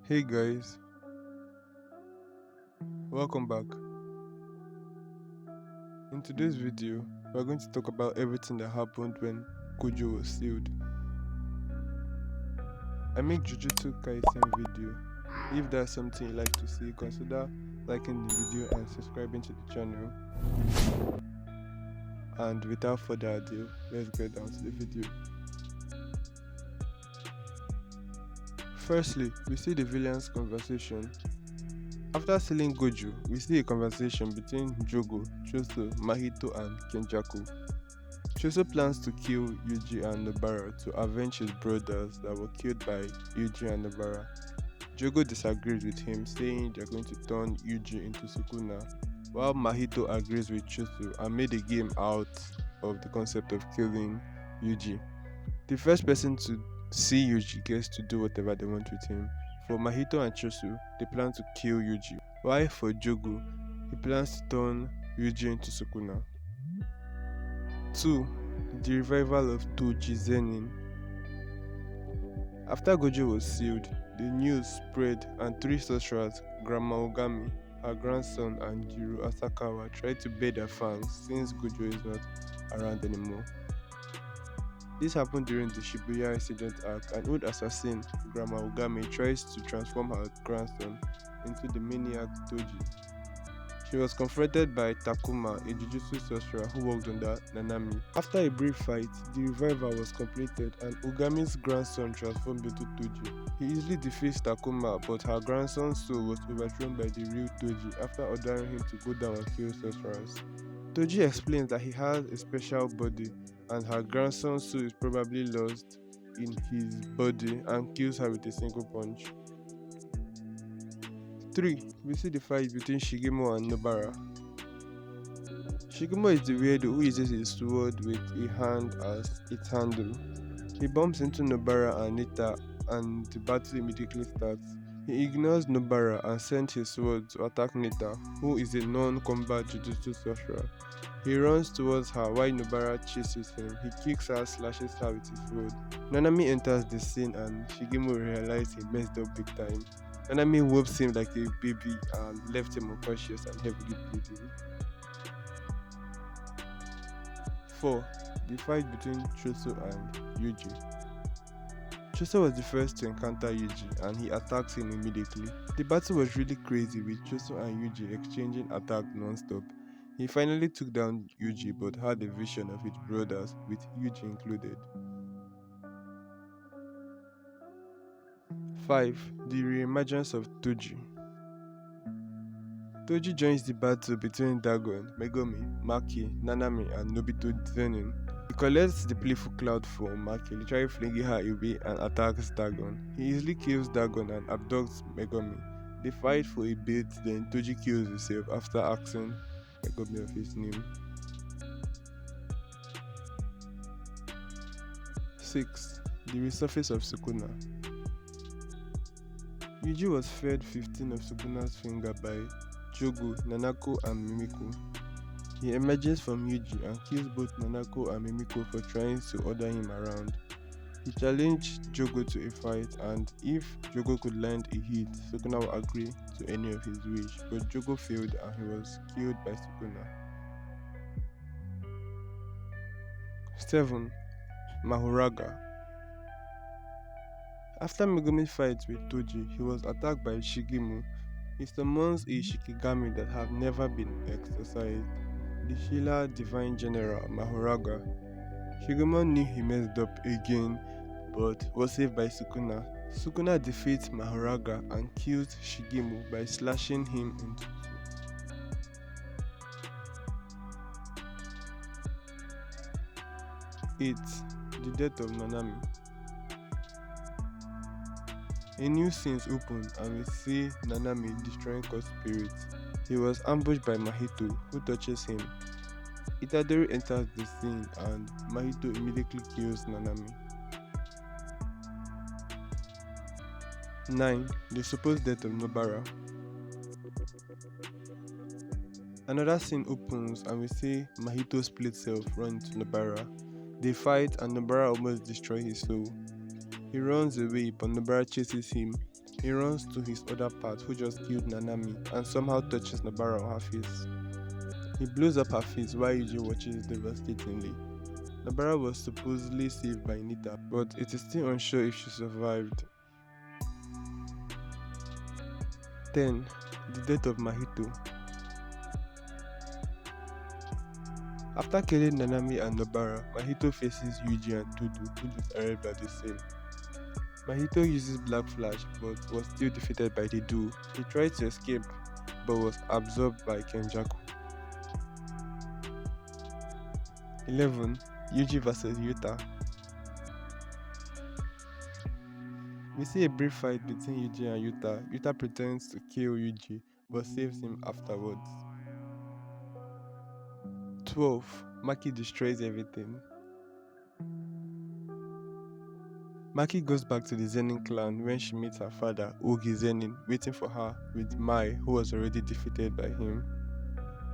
Hey guys, welcome back. In today's video, we're going to talk about everything that happened when Gojo was sealed. I make Jujutsu Kaisen video. If that's something you like to see, consider liking the video and subscribing to the channel. And without further ado, let's get down to the video. Firstly, we see the villain's conversation. After sealing Gojo, we see a conversation between Jogo, Choso, Mahito and Kenjaku. Choso plans to kill Yuji and Nobara to avenge his brothers that were killed by Yuji and Nobara. Jogo disagrees with him, saying they're going to turn Yuji into Sukuna, while Mahito agrees with Choso and made a game out of the concept of killing Yuji. The first person to see Yuji gets to do whatever they want with him. For Mahito and Choso, they plan to kill Yuji, while for Jogo, he plans to turn Yuji into Sukuna. 2. The revival of Toji Zenin. After Gojo was sealed, the news spread and 3 sorcerers, Grandma Ogami, her grandson and Jiro Asakawa tried to bear their fangs since Gojo is not around anymore. This happened during the Shibuya incident arc. An old assassin, Grandma Ogami, tries to transform her grandson into the maniac Toji. She was confronted by Takuma, a Jujutsu sorcerer who worked under Nanami. After a brief fight, the revival was completed and Ogami's grandson transformed into Toji. He easily defeats Takuma, but her grandson's soul was overthrown by the real Toji after ordering him to go down and kill sorcerers. Toji explains that he has a special body and her grandson's soul is probably lost in his body and kills her with a single punch. 3. We see the fight between Shigimo and Nobara. Shigimo is the weirdo who uses his sword with a hand as its handle. He bumps into Nobara and Nita and the battle immediately starts. He ignores Nobara and sends his sword to attack Nita, who is a non-combat Jujutsu sorcerer. He runs towards her while Nobara chases him. He kicks her, slashes her with his sword. Nanami enters the scene and Shigimo realizes he messed up big time. Nanami whoops him like a baby and left him unconscious and heavily bleeding. 4. The fight between Choso and Yuji. Choso was the first to encounter Yuji and he attacks him immediately. The battle was really crazy with Choso and Yuji exchanging attacks non-stop. He finally took down Yuji but had a vision of his brothers with Yuji included. 5. The re-emergence of Toji. Toji joins the battle between Dagon, Megumi, Maki, Nanami and Nobito Zenin. He collects the playful cloud form Maki, literally flinging her away and attacks Dagon. He easily kills Dagon and abducts Megumi. They fight for a bit, then Toji kills himself after asking Megumi of his name. 6. The resurface of Sukuna. Yuji was fed 15 of Sukuna's finger by Jogo, Nanako and Mimiko. He emerges from Yuji and kills both Nanako and Mimiko for trying to order him around. He challenged Jogo to a fight and if Jogo could land a hit, Sukuna would agree to any of his wish, but Jogo failed and he was killed by Sukuna. 7. Mahoraga. After Megumi fights with Toji, he was attacked by Shigimo. He summons a Shikigami that have never been exercised, the Sheila Divine General Mahoraga. Shigimo knew he messed up again, but was saved by Sukuna. Sukuna defeats Mahoraga and kills Shigimo by slashing him into two. 8. The death of Nanami. A new scene opens and we see Nanami destroying God's spirit. He was ambushed by Mahito, who touches him. Itadori enters the scene and Mahito immediately kills Nanami. 9. The supposed death of Nobara. Another scene opens and we see Mahito's split self run into Nobara. They fight and Nobara almost destroys his soul. He runs away but Nobara chases him. He runs to his other part, who just killed Nanami, and somehow touches Nobara on her face. He blows up her face while Yuji watches devastatingly. Nobara was supposedly saved by Nita, but it is still unsure if she survived. 10. The death of Mahito. After killing Nanami and Nobara, Mahito faces Yuji and Tudu, who just arrived at the scene. Mahito uses Black Flash, but was still defeated by the duo. He tried to escape, but was absorbed by Kenjaku. 11. Yuji vs Yuta. We see a brief fight between Yuji and Yuta. Yuta pretends to kill Yuji, but saves him afterwards. 12. Maki destroys everything. Maki goes back to the Zenin clan when she meets her father, Ogi Zenin, waiting for her with Mai, who was already defeated by him.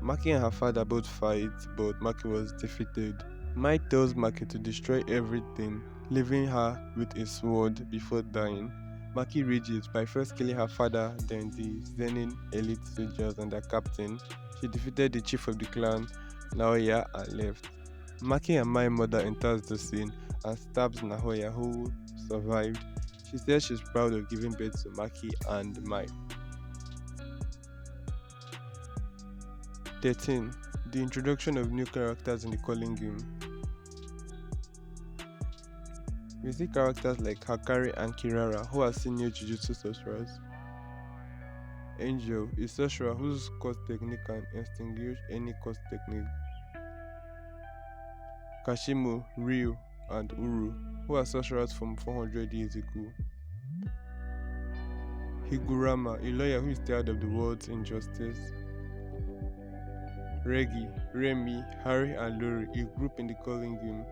Maki and her father both fight, but Maki was defeated. Mai tells Maki to destroy everything, leaving her with a sword before dying. Maki rages by first killing her father, then the Zenin elite soldiers and their captain. She defeated the chief of the clan, Naoya, and left. Maki and Mai mother enters the scene and stabs Naoya, who survived. She says she's proud of giving birth to Maki and Mai. 13. The introduction of new characters in the Culling Game. We see characters like Hakari and Kirara, who are senior Jujutsu sorcerers. Angel is a sorcerer whose curse technique can extinguish any curse technique. Kashimo, Ryu, and Uru, who are sorcerers from 400 years ago. Higurama, a lawyer who is tired of the world's injustice. Regi, Remy, Harry, and Lori, a group in the Culling Game.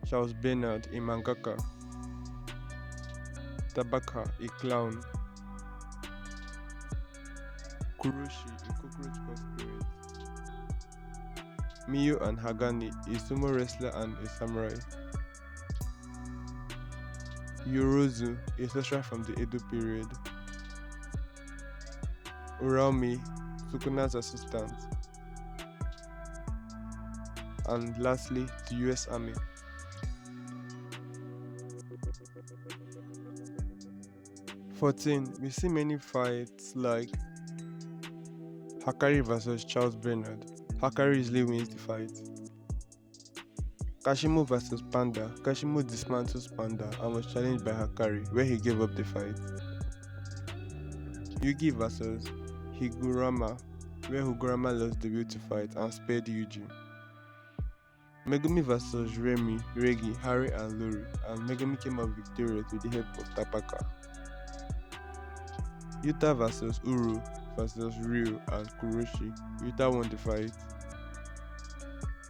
Charles Bernard, a mangaka. Tabaka, a clown. Kuroshi, a cockroach god spirit. Miyu and Hagani, a sumo wrestler and a samurai. Yorozu, a sorcerer from the Edo period. Uraumi, Sukuna's assistant. And lastly, the US Army. We see many fights like Hakari vs Charles Bernard. Hakari easily wins the fight. Kashimo vs Panda. Kashimo dismantles Panda and was challenged by Hakari, where he gave up the fight. Yugi vs Higurama, where Higurama lost the will to fight and spared Yuji. Megumi vs Remy, Regi, Harry, and Lori, and Megumi came out victorious with the help of Tapaka. Yuta vs Uru vs Ryu and Kuroshi. Yuta won the fight.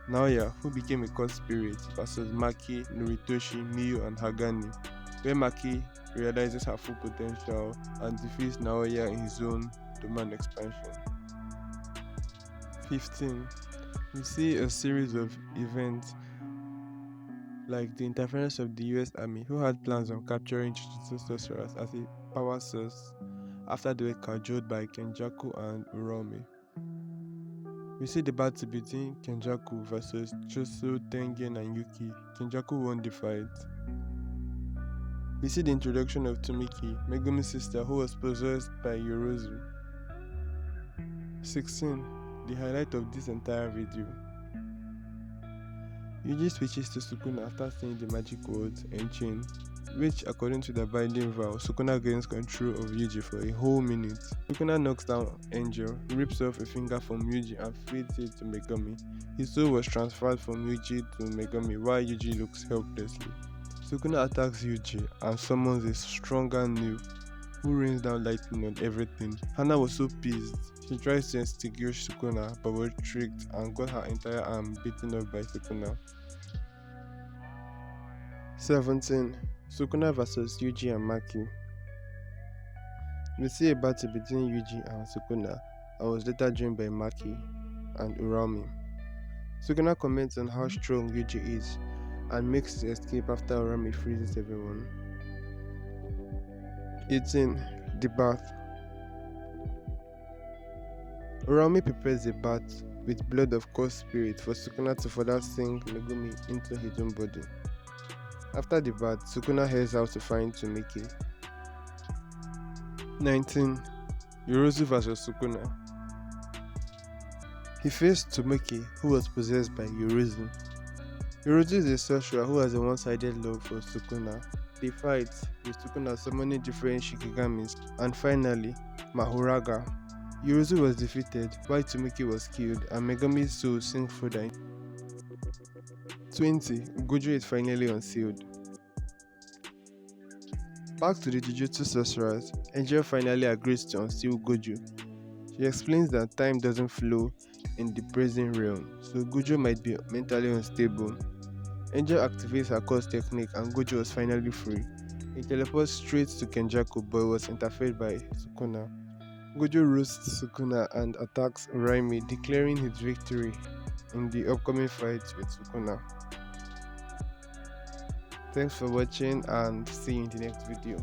Naoya, who became a god spirit, versus Maki, Noritoshi, Miyu, and Hagani, where Maki realizes her full potential and defeats Naoya in his own domain expansion. 15. We see a series of events like the interference of the US Army, who had plans on capturing Jujutsu sorcerers as a power source after they were cajoled by Kenjaku and Uraumi. We see the battle between Kenjaku versus Choso, Tengen, and Yuki. Kenjaku won the fight. We see the introduction of Tomiki, Megumi's sister, who was possessed by Yorozu. 16. The highlight of this entire video. Yuji switches to Sukuna after saying the magic words Enchain, which, according to the binding vow, Sukuna gains control of Yuji for a whole minute. Sukuna knocks down Angel, rips off a finger from Yuji and feeds it to Megumi. His soul was transferred from Yuji to Megumi while Yuji looks helplessly. Sukuna attacks Yuji and summons a stronger Nu, who rains down lightning on everything. Hana was so pissed. She tries to extinguish Sukuna but was tricked and got her entire arm beaten up by Sukuna. 17. Sukuna vs Yuji and Maki. We see a battle between Yuji and Sukuna and was later joined by Maki and Uraumi. Sukuna comments on how strong Yuji is and makes his escape after Uraumi freezes everyone. 18. The bath. Urami prepares a bath with blood of cursed spirit for Sukuna to further sink Megumi into his own body. After the bath, Sukuna heads out to find Tsumiki. 19. Yorozu vs Sukuna. He faced Tsumiki, who was possessed by Yorozu. Yorozu is a sorcerer who has a one-sided love for Sukuna. They fight, with Sukuna summoning different Shikigamis, and finally, Mahoraga. Yorozu was defeated, while Tsumiki was killed, and Megami's soul sank further. 20. Gojo is finally unsealed. Back to the Jujutsu sorcerers, Angel finally agrees to unseal Gojo. She explains that time doesn't flow in the present realm, so Gojo might be mentally unstable. Angel activates her curse technique and Gojo was finally free. He teleports straight to Kenjaku but was interfered by Sukuna. Gojo roasts Sukuna and attacks Uraimi, declaring his victory in the upcoming fight with Sukuna. Thanks for watching and see you in the next video.